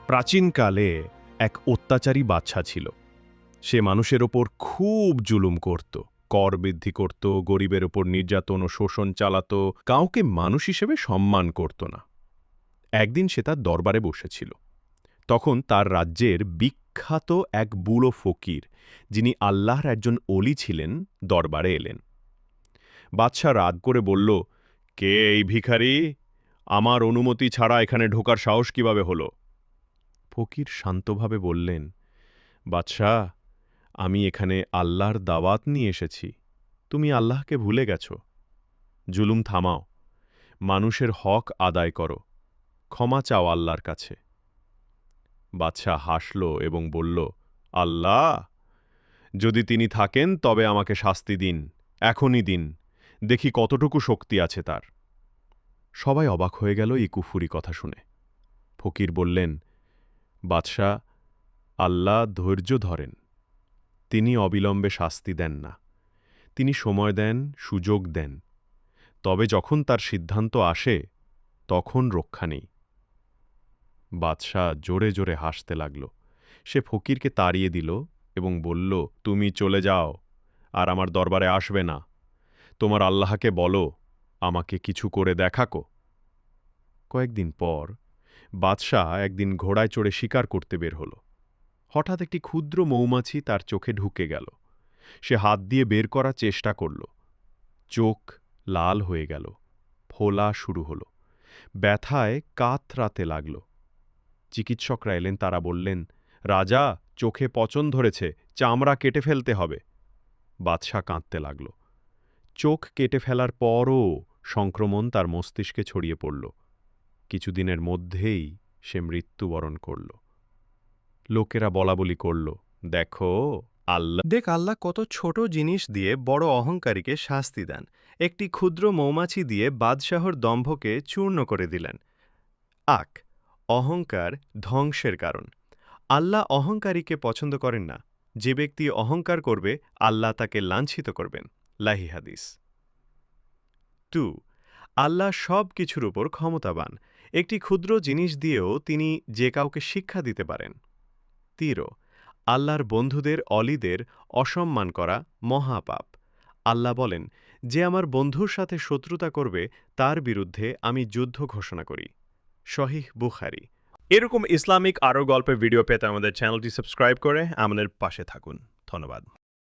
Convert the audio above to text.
প্রাচীনকালে এক অত্যাচারী বাদশা ছিল। সে মানুষের ওপর খুব জুলুম করত, কর বৃদ্ধি করত, গরিবের ওপর নির্যাতন ও শোষণ চালাত, কাউকে মানুষ হিসেবে সম্মান করত না। একদিন সে তার দরবারে বসেছিল। তখন তার রাজ্যের বিখ্যাত এক বুড়ো ফকির, যিনি আল্লাহর একজন অলি ছিলেন, দরবারে এলেন। বাদশা রাগ করে বলল, কে এই ভিখারি? আমার অনুমতি ছাড়া এখানে ঢোকার সাহস কিভাবে হলো? ফকির শান্তভাবে বললেন, বাদশাহ, আমি এখানে আল্লাহর দাওয়াত নিয়ে এসেছি। তুমি আল্লাহকে ভুলে গেছ। জুলুম থামাও, মানুষের হক আদায় করো, ক্ষমা চাও আল্লাহর কাছে। বাদশাহ হাসল এবং বলল, আল্লাহ, যদি তিনি থাকেন তবে আমাকে শাস্তি দিন, এখনই দিন, দেখি কতটুকু শক্তি আছে তার। সবাই অবাক হয়ে গেল এই কুফুরি কথা শুনে। ফকির বললেন, বাদশাহ, আল্লাহ ধৈর্য ধরেন, তিনি অবিলম্বে শাস্তি দেন না, তিনি সময় দেন, সুযোগ দেন, তবে যখন তার সিদ্ধান্ত আসে তখন রক্ষা নেই। বাদশাহ জোরে জোরে হাসতে লাগল। সে ফকিরকে তাড়িয়ে দিল এবং বলল, তুমি চলে যাও, আর আমার দরবারে আসবে না। তোমার আল্লাহকে বলো আমাকে কিছু করে দেখাকো। কয়েকদিন পর বাদশাহ একদিন ঘোড়ায় চড়ে শিকার করতে বের হল। হঠাৎ একটি ক্ষুদ্র মৌমাছি তার চোখে ঢুকে গেল। সে হাত দিয়ে বের করার চেষ্টা করল। চোখ লাল হয়ে গেল, ফোলা শুরু হল, ব্যথায় কাতরাতে লাগল। চিকিৎসকরা এলেন, তারা বললেন, রাজা, চোখে পচন ধরেছে, চামড়া কেটে ফেলতে হবে। বাদশাহ কাঁদতে লাগল। চোখ কেটে ফেলার পরও সংক্রমণ তার মস্তিষ্কে ছড়িয়ে পড়ল। কিছুদিনের মধ্যেই সে মৃত্যুবরণ করল। লোকেরা বলাবলি করল, দেখো, আল্লাহ কত ছোট জিনিস দিয়ে বড় অহংকারীকে শাস্তি দেন। একটি ক্ষুদ্র মৌমাছি দিয়ে বাদশাহর দম্ভকে চূর্ণ করে দিলেন। অহংকার ধ্বংসের কারণ। আল্লাহ অহংকারীকে পছন্দ করেন না। যে ব্যক্তি অহংকার করবে, আল্লাহ তাকে লাঞ্ছিত করবেন। লাহি হাদিস। 2. আল্লাহ সব কিছুর উপর ক্ষমতাবান। একটি ক্ষুদ্র জিনিস দিয়েও তিনি যে কাউকে শিক্ষা দিতে পারেন। 3. আল্লাহর বন্ধুদের অলিদের অসম্মান করা মহাপাপ। আল্লাহ বলেন, যে আমার বন্ধুর সাথে শত্রুতা করবে তার বিরুদ্ধে আমি যুদ্ধ ঘোষণা করি। সহিহ বুখারী। এরকম ইসলামিক আরও গল্পের ভিডিও পেতে আমাদের চ্যানেলটি সাবস্ক্রাইব করে আমাদের পাশে থাকুন। ধন্যবাদ।